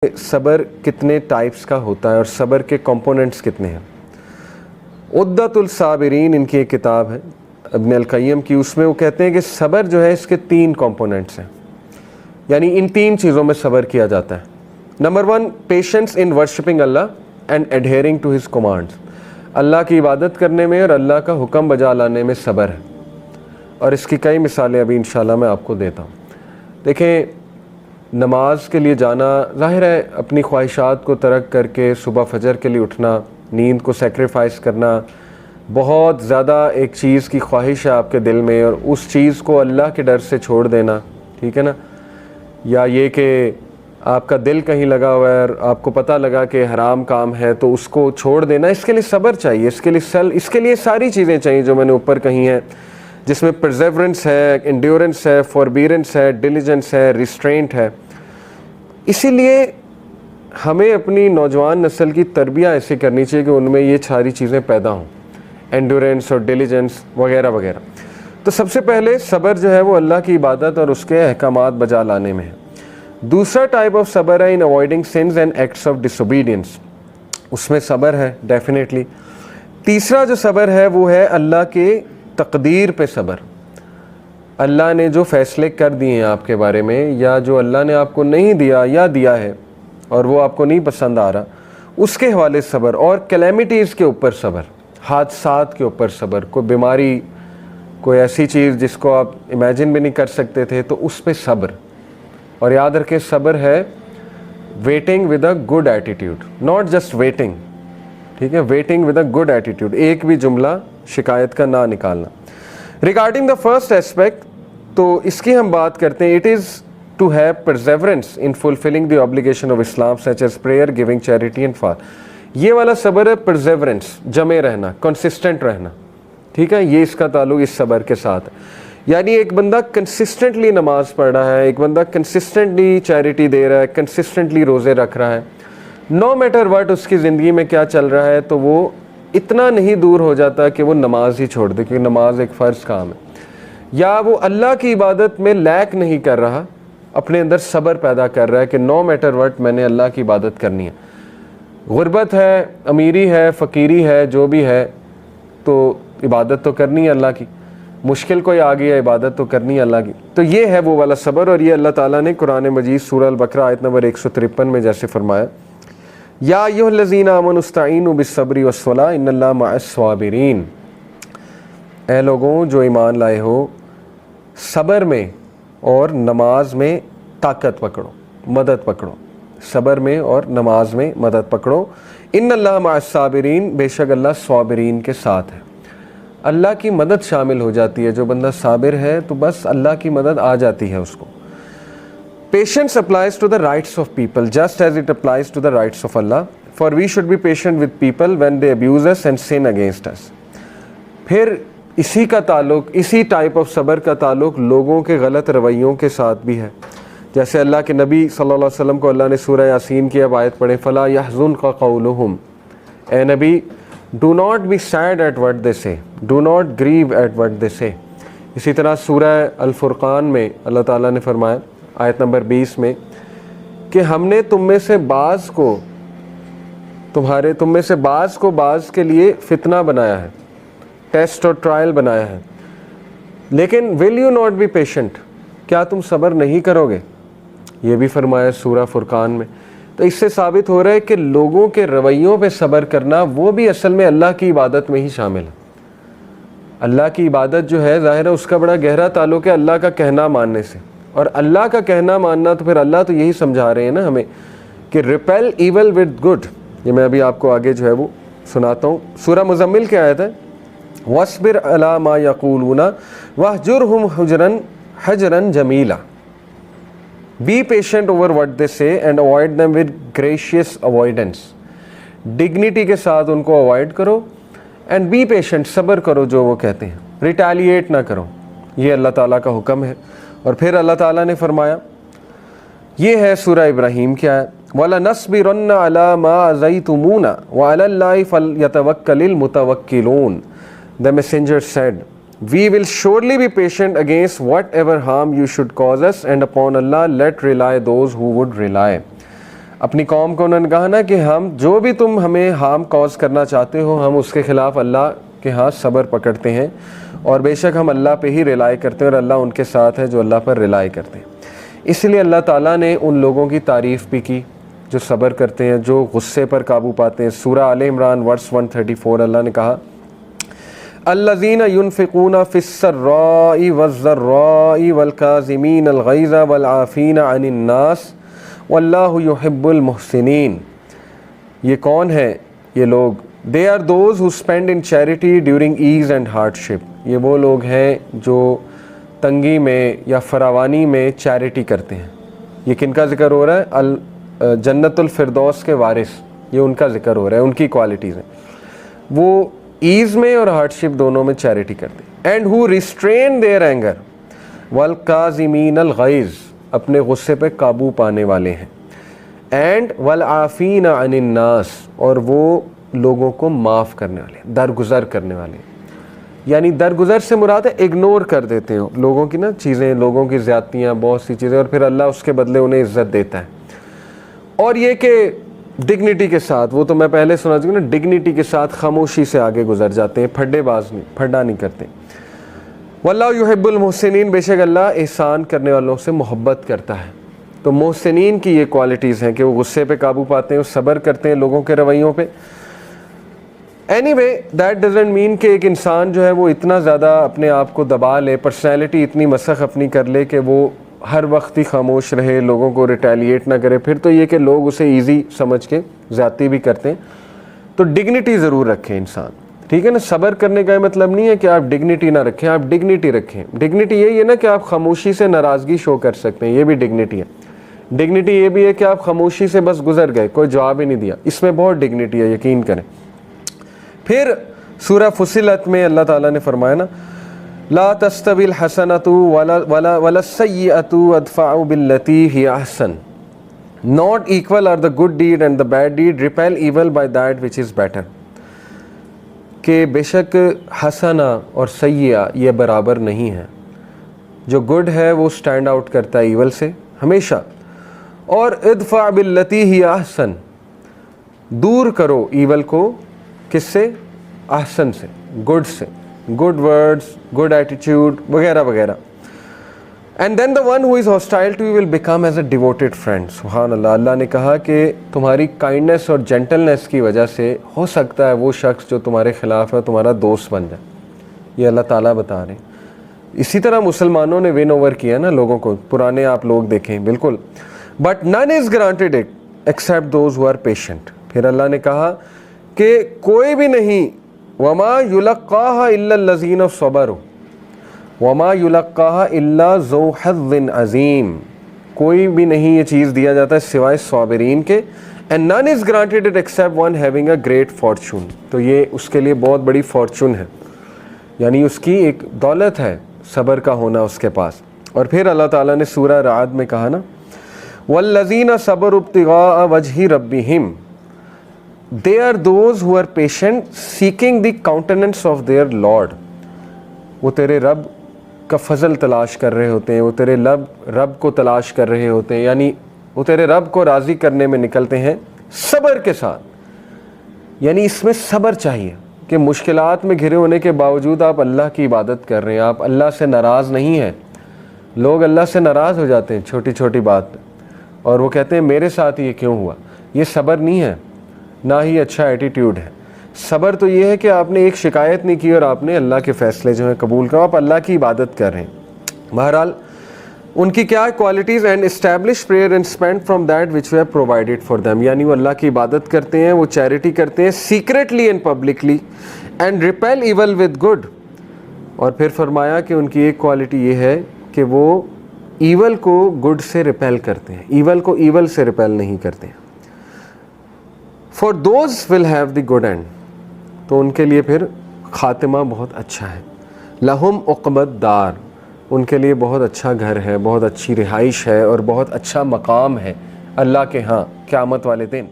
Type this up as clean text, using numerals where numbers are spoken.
صبر کتنے ٹائپس کا ہوتا ہے اور صبر کے کمپوننٹس کتنے ہیں. عدۃ الصابرین ان کی ایک کتاب ہے ابن القیم کی، اس میں وہ کہتے ہیں کہ صبر جو ہے اس کے 3 کمپوننٹس ہیں، یعنی ان 3 چیزوں میں صبر کیا جاتا ہے. Number 1 patience in worshipping Allah and adhering to his commands, Allah کی عبادت کرنے میں اور اللہ کا حکم بجا لانے میں صبر ہے، اور اس کی کئی مثالیں ابھی انشاءاللہ میں آپ کو دیتا ہوں. دیکھیں، نماز کے لیے جانا ظاہر ہے، اپنی خواہشات کو ترک کر کے صبح فجر کے لیے اٹھنا، نیند کو سیکریفائس کرنا، بہت زیادہ ایک چیز کی خواہش ہے آپ کے دل میں اور اس چیز کو اللہ کے ڈر سے چھوڑ دینا، ٹھیک ہے نا، یا یہ کہ آپ کا دل کہیں لگا ہوا ہے اور آپ کو پتہ لگا کہ حرام کام ہے تو اس کو چھوڑ دینا، اس کے لیے صبر چاہیے، اس کے لیے ساری چیزیں چاہیے جو میں نے اوپر کہی ہیں، جس میں پرزیورنس ہے، انڈیورنس ہے، فوربیرنس ہے، ڈیلیجنس ہے، ریسٹرینٹ ہے. اسی لیے ہمیں اپنی نوجوان نسل کی تربیت ایسے کرنی چاہیے کہ ان میں یہ ساری چیزیں پیدا ہوں، انڈیورنس اور ڈیلیجنس وغیرہ وغیرہ. تو سب سے پہلے صبر جو ہے وہ اللہ کی عبادت اور اس کے احکامات بجا لانے میں ہے. دوسرا ٹائپ آف صبر ہے in avoiding sins and acts of disobedience, اس میں صبر ہے ڈیفینیٹلی. تیسرا جو صبر ہے وہ ہے اللہ کے تقدیر پہ صبر، اللہ نے جو فیصلے کر دیے ہیں آپ کے بارے میں، یا جو اللہ نے آپ کو نہیں دیا یا دیا ہے اور وہ آپ کو نہیں پسند آ رہا، اس کے حوالے صبر. اور کلیمٹیز کے اوپر صبر، حادثات کے اوپر صبر، کوئی بیماری، کوئی ایسی چیز جس کو آپ امیجن بھی نہیں کر سکتے تھے تو اس پہ صبر. اور یاد رکھیں صبر ہے waiting with a good attitude, not just waiting, ٹھیک ہے، waiting with a good attitude, ایک بھی جملہ شکایت کا نہ نکالنا. ریگارڈنگ دا فرسٹ ایسپیکٹ، تو اس کی ہم بات کرتے ہیں، it is to have perseverance in fulfilling the obligation of Islam such as prayer, giving charity and fast. یہ والا صبر ہے پرزیورنس، جمے رہنا، کنسسٹنٹ رہنا، ٹھیک ہے، یہ اس کا تعلق اس صبر کے ساتھ ہے. یعنی ایک بندہ کنسسٹنٹلی نماز پڑھ رہا ہے، ایک بندہ کنسسٹنٹلی چیریٹی دے رہا ہے، کنسسٹنٹلی روزے رکھ رہا ہے، نو میٹر واٹ اس کی زندگی میں کیا چل رہا ہے، تو وہ اتنا نہیں دور ہو جاتا کہ وہ نماز ہی چھوڑ دے، کیونکہ نماز ایک فرض کام ہے. یا وہ اللہ کی عبادت میں لیک نہیں کر رہا، اپنے اندر صبر پیدا کر رہا ہے کہ نو میٹر واٹ میں نے اللہ کی عبادت کرنی ہے. غربت ہے، امیری ہے، فقیری ہے، جو بھی ہے، تو عبادت تو کرنی ہے اللہ کی، مشکل کوئی آ گئی ہے، عبادت تو کرنی ہے اللہ کی. تو یہ ہے وہ والا صبر، اور یہ اللہ تعالیٰ نے قرآن مجید سورہ البقرہ آیت نمبر 153 میں جیسے فرمایا، یا ایھا الذین آمنوا استعینوا بالصبر والصلاۃ ان اللہ مع الصابرین، اے لوگوں جو ایمان لائے ہو، صبر میں اور نماز میں طاقت پکڑو، مدد پکڑو، صبر میں اور نماز میں مدد پکڑو. ان اللہ مع الصابرین، بے شک اللہ صابرین کے ساتھ ہے. اللہ کی مدد شامل ہو جاتی ہے، جو بندہ صابر ہے تو بس اللہ کی مدد آ جاتی ہے اس کو. Patience applies to the rights of people just as it applies to the rights of Allah, for we should be patient with people when they abuse us and sin against us. پھر اسی کا تعلق، اسی type of صبر کا تعلق لوگوں کے غلط رویوں کے ساتھ بھی ہے. جیسے اللہ کے نبی صلی اللہ علیہ وسلم کو اللہ نے سورہ یاسین کی اب آیت پڑھیں، فَلَا يَحْزُنْكَ قَوْلُهُمْ، اے نبی do not be sad at what they say, do not grieve at what they say. اسی طرح سورہ الفرقان میں اللہ تعالیٰ نے فرمایا آیت نمبر 20 میں کہ ہم نے تم میں سے بعض کو بعض کے لیے فتنہ بنایا ہے، ٹیسٹ اور ٹرائل بنایا ہے، لیکن will you not be patient، کیا تم صبر نہیں کرو گے، یہ بھی فرمایا سورہ فرقان میں. تو اس سے ثابت ہو رہا ہے کہ لوگوں کے رویوں پہ صبر کرنا وہ بھی اصل میں اللہ کی عبادت میں ہی شامل ہے. اللہ کی عبادت جو ہے ظاہر ہے اس کا بڑا گہرا تعلق ہے اللہ کا کہنا ماننے سے، اور اللہ کا کہنا ماننا تو پھر اللہ تو یہی سمجھا رہے ہیں نا ہمیں کہ ریپیل ایول ود گڈ. یہ میں ابھی آپ کو آگے جو ہے وہ سناتا ہوں. سورہ مزمل کی آیت ہے، وَاصْبِرْ عَلَىٰ مَا يَقُولُونَ وَاهْجُرْهُمْ حَجْرًا جَمِيلًا. Be patient over what they say and avoid them with gracious avoidance. Dignity کے ساتھ ان کو اوائڈ کرو، and be patient، صبر کرو جو وہ کہتے ہیں، ریٹیلیٹ نہ کرو. یہ اللہ تعالیٰ کا حکم ہے. اور پھر اللہ تعالیٰ نے فرمایا، یہ ہے سورہ ابراہیم کی آیت، وَلَنَصْبِرَنَّ عَلَىٰ مَا أَذَيْتُمُونَا وَعَلَى اللَّهِ فَلْيَتَوَكَّلِ الْمُتَوَكِّلُونَ. The messenger said, we will surely be patient against whatever harm you should cause us, and upon Allah let rely those who would rely. اپنی قوم کو انہوں نے کہا نا کہ ہم جو بھی تم ہمیں ہارم کاز کرنا چاہتے ہو ہم اس کے خلاف اللہ کے ہاں صبر پکڑتے ہیں اور بے شک ہم اللہ پہ ہی ریلائی کرتے ہیں اور اللہ ان کے ساتھ ہے جو اللہ پر ریلائی کرتے ہیں. اس لیے اللہ تعالیٰ نے ان لوگوں کی تعریف بھی کی جو صبر کرتے ہیں, جو غصے پر قابو پاتے ہیں. سورہ آل عمران ورس 134 اللہ نے کہا الذین ينفقون فی السراء والضراء والکاظمین الغیظ والعافین عن الناس واللہ یحب المحسنین. یہ کون ہیں یہ لوگ؟ They are those who spend in charity during ease and hardship. یہ وہ لوگ ہیں جو تنگی میں یا فراوانی میں چیریٹی کرتے ہیں. یہ کن کا ذکر ہو رہا ہے؟ جنت الفردوس کے وارث, یہ ان کا ذکر ہو رہا ہے, ان کی کوالٹیز ہیں. وہ ایز میں اور ہارڈشپ دونوں میں چیریٹی کرتے ہیں. And who restrain their anger والکاظمین الغیظ, اپنے غصے پہ قابو پانے والے ہیں. اینڈ والعافین عن الناس, اور وہ لوگوں کو معاف کرنے والے, درگزر کرنے والے. یعنی درگزر سے مراد ہے اگنور کر دیتے ہو لوگوں کی نا چیزیں, لوگوں کی زیادتیاں, بہت سی چیزیں, اور پھر اللہ اس کے بدلے انہیں عزت دیتا ہے. اور یہ کہ ڈگنیٹی کے ساتھ, وہ تو میں پہلے سنا چکا نا, ڈگنیٹی کے ساتھ خاموشی سے آگے گزر جاتے ہیں, پھڈے باز نہیں, پھڈا نہیں کرتے. واللہ یحب المحسنین, بے شک اللہ احسان کرنے والوں سے محبت کرتا ہے. تو محسنین کی یہ کوالٹیز ہیں کہ وہ غصے پہ قابو پاتے ہیں, وہ صبر کرتے ہیں لوگوں کے رویوں پہ. Anyway, that doesn't mean کہ ایک انسان جو ہے وہ اتنا زیادہ اپنے آپ کو دبا لے, پرسنالٹی اتنی مسخ اپنی کر لے کہ وہ ہر وقت ہی خاموش رہے, لوگوں کو ریٹیلیٹ نہ کرے. پھر تو یہ کہ لوگ اسے ایزی سمجھ کے زیادتی بھی کرتے ہیں. تو ڈگنیٹی ضرور رکھیں انسان, ٹھیک ہے نا. صبر کرنے کا مطلب نہیں ہے کہ آپ ڈگنیٹی نہ رکھیں, آپ ڈگنیٹی رکھیں. ڈگنیٹی یہی ہے نا کہ آپ خاموشی سے ناراضگی شو کر سکتے ہیں, یہ بھی ڈگنیٹی ہے. ڈگنیٹی یہ بھی ہے کہ آپ خاموشی سے بس گزر گئے, کوئی جواب ہی نہیں دیا, اس میں بہت ڈگنیٹی ہے, یقین کریں. پھر سورہ فصلت میں اللہ تعالیٰ نے فرمایا نا لا تستوی الحسنۃ ولا السیئۃ ادفع باللتی ہی احسن. Not equal are the good deed and the bad deed. Repel evil by that which is better. کہ بے شک حسنہ اور سیئہ یہ برابر نہیں ہے. جو گڈ ہے وہ سٹینڈ آؤٹ کرتا ہے ایول سے ہمیشہ. اور ادفع باللتی ہی احسن, دور کرو ایول کو کس سے؟ احسن سے, گڈ سے, گڈ ورڈز, گڈ ایٹیٹیوڈ وغیرہ وغیرہ. And then the one who is hostile to you will become as a devoted friend. سبحان اللہ. اللہ نے کہا کہ تمہاری کائنڈنیس اور جینٹلنیس کی وجہ سے ہو سکتا ہے وہ شخص جو تمہارے خلاف ہے تمہارا دوست بن جائے. یہ اللہ تعالیٰ بتا رہے ہیں. اسی طرح مسلمانوں نے ون اوور کیا نا لوگوں کو, پرانے آپ لوگ دیکھیں بالکل. But none is granted it except those who are patient. پھر اللہ نے کہا کہ کوئی بھی نہیں, وما یلقاها الا الذین صبروا وما یلقاها الا ذو حظ عظیم. کوئی بھی نہیں یہ چیز دیا جاتا ہے سوائے صابرین کے. and none is granted it except one having a great fortune. تو یہ اس کے لیے بہت بڑی فارچون ہے, یعنی اس کی ایک دولت ہے صبر کا ہونا اس کے پاس. اور پھر اللہ تعالیٰ نے سورہ رعد میں کہا نا والذین صبروا ابتغاء وجہ ربہم, they are those who are patient seeking the countenance of their Lord. وہ تیرے رب کا فضل تلاش کر رہے ہوتے ہیں, وہ تیرے رب کو تلاش کر رہے ہوتے ہیں, یعنی وہ تیرے رب کو راضی کرنے میں نکلتے ہیں صبر کے ساتھ. یعنی اس میں صبر چاہیے کہ مشکلات میں گھرے ہونے کے باوجود آپ اللہ کی عبادت کر رہے ہیں, آپ اللہ سے ناراض نہیں ہیں. لوگ اللہ سے ناراض ہو جاتے ہیں چھوٹی چھوٹی بات پہ, اور وہ کہتے ہیں میرے ساتھ یہ کیوں ہوا. یہ صبر نہیں ہے, نہ ہی اچھا ایٹیٹیوڈ ہے. صبر تو یہ ہے کہ آپ نے ایک شکایت نہیں کی اور آپ نے اللہ کے فیصلے جو ہیں قبول کرو, آپ اللہ کی عبادت کر رہے ہیں. بہرحال ان کی کیا qualities? And establish prayer and spend from that which we have provided for them. یعنی وہ اللہ کی عبادت کرتے ہیں, وہ چیریٹی کرتے ہیں secretly and publicly. And repel evil with good. اور پھر فرمایا کہ ان کی ایک کوالٹی یہ ہے کہ وہ ایول کو گڈ سے ریپیل کرتے ہیں, ایول کو ایول سے ریپیل نہیں کرتے ہیں. For those will have the good and, تو ان کے لیے پھر خاتمہ بہت اچھا ہے. لہم عقبت دار, ان کے لیے بہت اچھا گھر ہے, بہت اچھی رہائش ہے اور بہت اچھا مقام ہے اللہ کے ہاں قیامت والے دن.